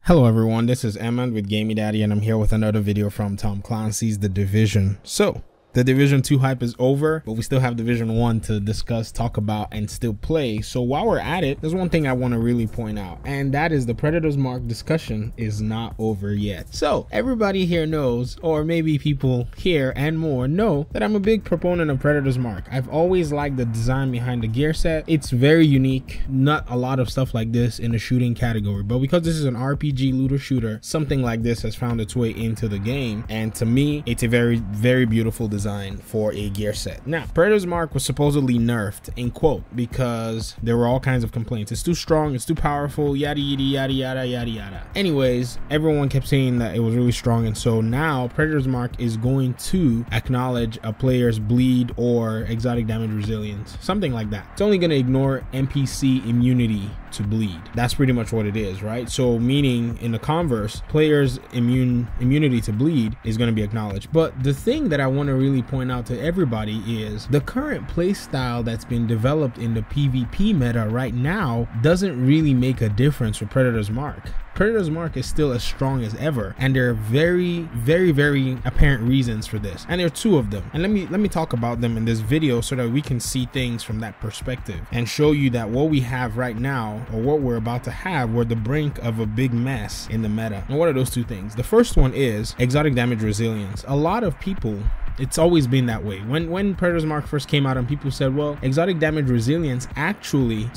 Hello everyone, this is Emma with Gaming Daddy and I'm here with another video from Tom Clancy's The Division. So, the Division 2 hype is over, but we still have Division 1 to discuss, talk about, and still play. So while we're at it, there's one thing I want to really point out, and that is the Predator's Mark discussion is not over yet. So everybody here knows, or maybe people here and more know, that I'm a big proponent of Predator's Mark. I've always liked the design behind the gear set. It's very unique, not a lot of stuff like this in the shooting category, but because this is an RPG looter shooter, something like this has found its way into the game, and to me, it's a very, very beautiful design for a gear set. Now, Predator's Mark was supposedly nerfed, in quote, because there were all kinds of complaints. It's too strong, it's too powerful, yada yada yada yada yada yada. Anyways, everyone kept saying that it was really strong, and so now Predator's Mark is going to acknowledge a player's bleed or exotic damage resilience, something like that. It's only going to ignore NPC immunity to bleed. That's pretty much what it is, right? So meaning in the converse, players immunity to bleed is going to be acknowledged. But the thing that I want to really point out to everybody is the current play style that's been developed in the PvP meta right now doesn't really make a difference for Predator's Mark. Predator's Mark is still as strong as ever, and there are very apparent reasons for this, and there are two of them, and let me talk about them in this video so that we can see things from that perspective and show you that what we have right now, or what we're about to have, we're the brink of a big mess in the meta. And what are those two things? The first one is exotic damage resilience. A lot of people, it's always been that way. When Predator's Mark first came out and people said, well, exotic damage resilience actually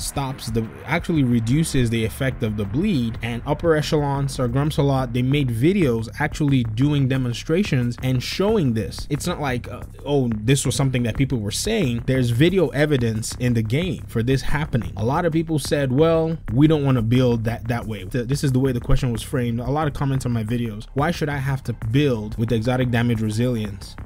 reduces the effect of the bleed, and upper echelon, Sir Grumsalot, they made videos actually doing demonstrations and showing this. It's not like, oh, this was something that people were saying. There's video evidence in the game for this happening. A lot of people said, well, we don't want to build that way. This is the way the question was framed. A lot of comments on my videos. Why should I have to build with exotic damage resilience?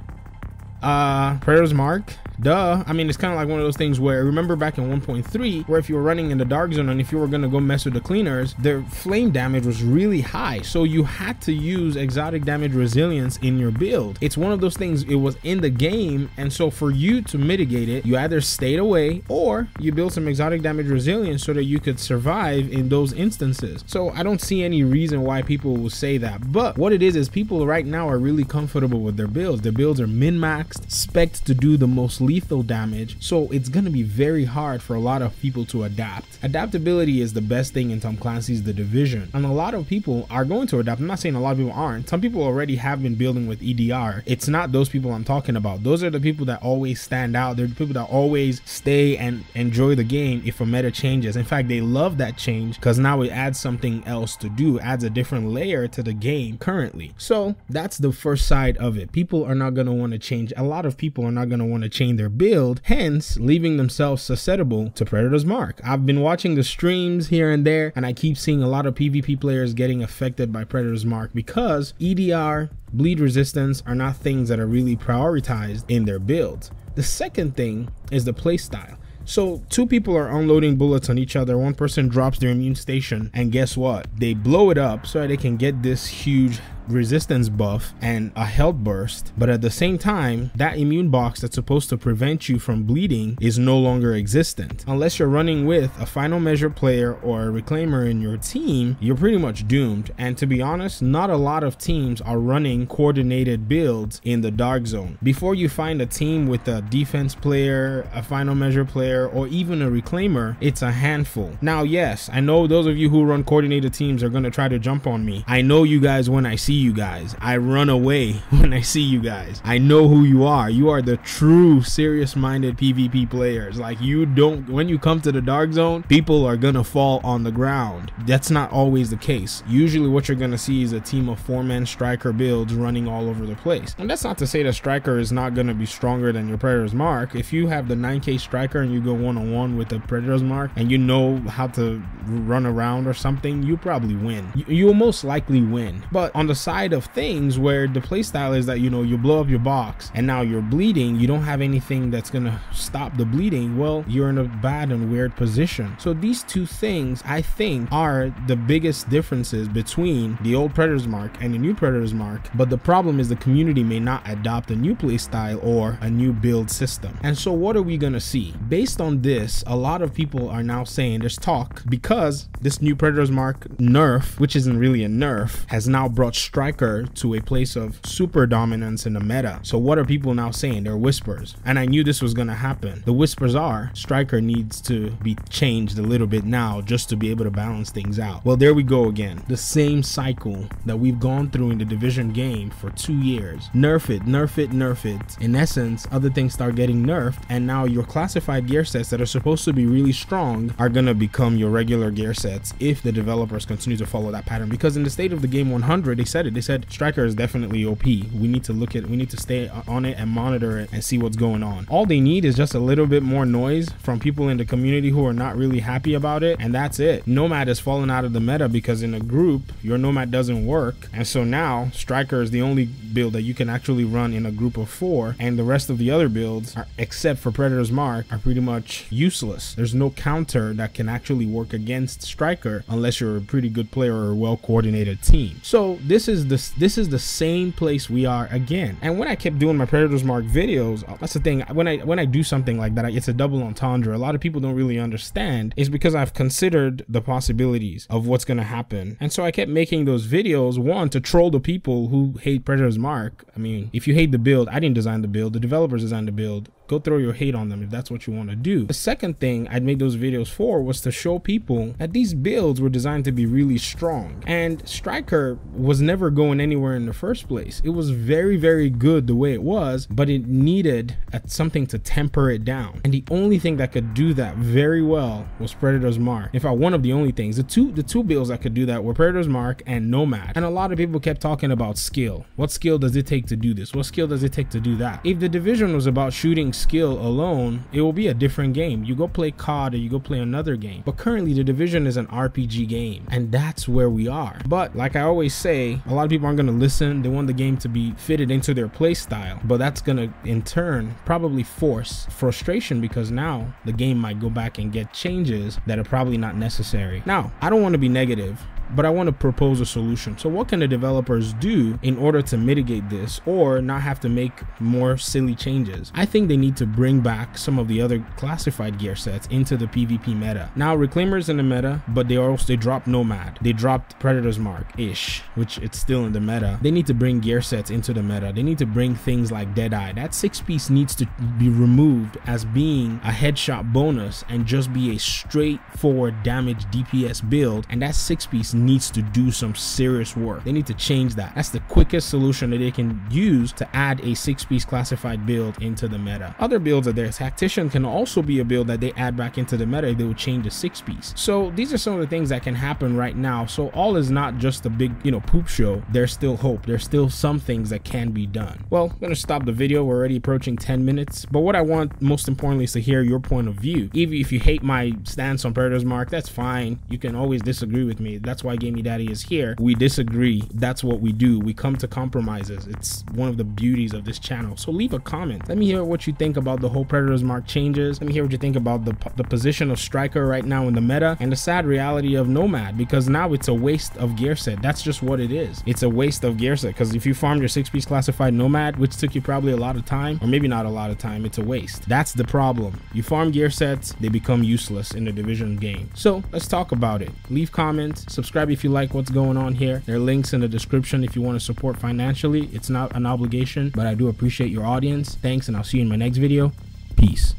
Predator's Mark, duh. I mean, it's kind of like one of those things where, remember back in 1.3, where if you were running in the dark zone and if you were gonna go mess with the cleaners, their flame damage was really high, so you had to use exotic damage resilience in your build. It's one of those things, it was in the game, and so for you to mitigate it, you either stayed away or you built some exotic damage resilience so that you could survive in those instances. So I don't see any reason why people will say that, but what it is people right now are really comfortable with their builds. Their builds are min-maxed, spec'd to do the most lethal damage, so it's gonna be very hard for a lot of people to adapt. Adaptability is the best thing in Tom Clancy's The Division, and a lot of people are going to adapt. I'm not saying a lot of people aren't. Some people already have been building with EDR. It's not those people I'm talking about. Those are the people that always stand out. They're the people that always stay and enjoy the game if a meta changes. In fact, they love that change because now it adds something else to do, adds a different layer to the game currently. So that's the first side of it. People are not going to want to change. A lot of people are not going to want to change their build, hence leaving themselves susceptible to Predator's Mark. I've been watching the streams here and there, and I keep seeing a lot of PvP players getting affected by Predator's Mark because EDR, bleed resistance are not things that are really prioritized in their builds. The second thing is the playstyle. So two people are unloading bullets on each other. One person drops their immune station, and guess what? They blow it up so that they can get this huge resistance buff and a health burst, but at the same time, that immune box that's supposed to prevent you from bleeding is no longer existent. Unless you're running with a final measure player or a reclaimer in your team, you're pretty much doomed. And to be honest, not a lot of teams are running coordinated builds in the dark zone. Before you find a team with a defense player, a final measure player, or even a reclaimer, it's a handful. Now, yes, I know those of you who run coordinated teams are going to try to jump on me. I know you guys when I see you guys. I run away when I see you guys. I know who you are. You are the true serious-minded PvP players. Like, you don't, when you come to the dark zone, people are gonna fall on the ground. That's not always the case. Usually what you're gonna see is a team of 4-man striker builds running all over the place. And that's not to say the striker is not gonna be stronger than your Predator's Mark. If you have the 9K striker and you go one-on-one with the Predator's Mark and you know how to run around or something, you probably win. You'll most likely win. But on the side of things where the playstyle is that, you know, you blow up your box and now you're bleeding, you don't have anything that's gonna stop the bleeding, well, you're in a bad and weird position. So these two things, I think, are the biggest differences between the old Predator's Mark and the new Predator's Mark. But the problem is the community may not adopt a new playstyle or a new build system. And so what are we gonna see? Based on this, a lot of people are now saying there's talk, because this new Predator's Mark nerf, which isn't really a nerf, has now brought Striker to a place of super dominance in the meta. So what are people now saying? They're whispers, and I knew this was gonna happen. The whispers are Striker needs to be changed a little bit now just to be able to balance things out. Well, there we go again, the same cycle that we've gone through in the Division game for 2 years. Nerf it, nerf it, nerf it. In essence, other things start getting nerfed, and now your classified gear sets that are supposed to be really strong are gonna become your regular gear sets if the developers continue to follow that pattern. Because in the State of the Game 100, they said it. They said Striker is definitely OP. We need to stay on it and monitor it and see what's going on. All they need is just a little bit more noise from people in the community who are not really happy about it, and that's it. Nomad has fallen out of the meta because in a group, your Nomad doesn't work, and so now Striker is the only build that you can actually run in a group of 4, and the rest of the other builds, except for Predator's Mark, are pretty much useless. There's no counter that can actually work against Striker unless you're a pretty good player or a well-coordinated team. So this is the same place we are again. And when I kept doing my Predator's Mark videos, that's the thing, when I do something like that, it's a double entendre. A lot of people don't really understand. It's because I've considered the possibilities of what's going to happen, and so I kept making those videos, one, to troll the people who hate Predator's Mark. I mean, if you hate the build, I didn't design the build, the developers designed the build. Go throw your hate on them if that's what you want to do. The second thing I'd made those videos for was to show people that these builds were designed to be really strong, and Striker was never going anywhere in the first place. It was very, very good the way it was, but it needed something to temper it down, and the only thing that could do that very well was Predator's Mark. In fact, one of the only things, the two builds that could do that were Predator's Mark and Nomad. And a lot of people kept talking about skill. What skill does it take to do this? What skill does it take to do that? If the Division was about shooting skill alone, it will be a different game. You go play COD or you go play another game. But currently the Division is an RPG game, and that's where we are. But like I always say, a lot of people aren't going to listen. They want the game to be fitted into their play style, but that's going to in turn probably force frustration, because now the game might go back and get changes that are probably not necessary. Now, I don't want to be negative, but I want to propose a solution. So what can the developers do in order to mitigate this or not have to make more silly changes? I think they need to bring back some of the other classified gear sets into the PvP meta. Now, Reclaimer's in the meta, but they dropped Nomad. They dropped Predator's Mark-ish, which it's still in the meta. They need to bring gear sets into the meta. They need to bring things like Deadeye. That 6-piece needs to be removed as being a headshot bonus and just be a straightforward damage DPS build, and that 6-piece needs to do some serious work. They need to change that. That's the quickest solution that they can use to add a 6-piece classified build into the meta. Other builds are there. Tactician can also be a build that they add back into the meta if they would change the 6-piece. So these are some of the things that can happen right now. So all is not just a big, poop show. There's still hope. There's still some things that can be done. Well, I'm gonna stop the video. We're already approaching 10 minutes, but what I want most importantly is to hear your point of view. Even if you hate my stance on Predator's Mark, that's fine. You can always disagree with me. That's why Gamey Daddy is here. We disagree. That's what we do. We come to compromises. It's one of the beauties of this channel. So leave a comment. Let me hear what you think about the whole Predator's Mark changes. Let me hear what you think about the position of Striker right now in the meta, and the sad reality of Nomad, because now it's a waste of gear set. That's just what it is. It's a waste of gear set, because if you farmed your 6-piece classified Nomad, which took you probably a lot of time, or maybe not a lot of time, it's a waste. That's the problem. You farm gear sets, they become useless in the Division game. So let's talk about it. Leave comments, subscribe if you like what's going on here. There are links in the description if you want to support financially. It's not an obligation, but I do appreciate your audience. Thanks, and I'll see you in my next video. Peace.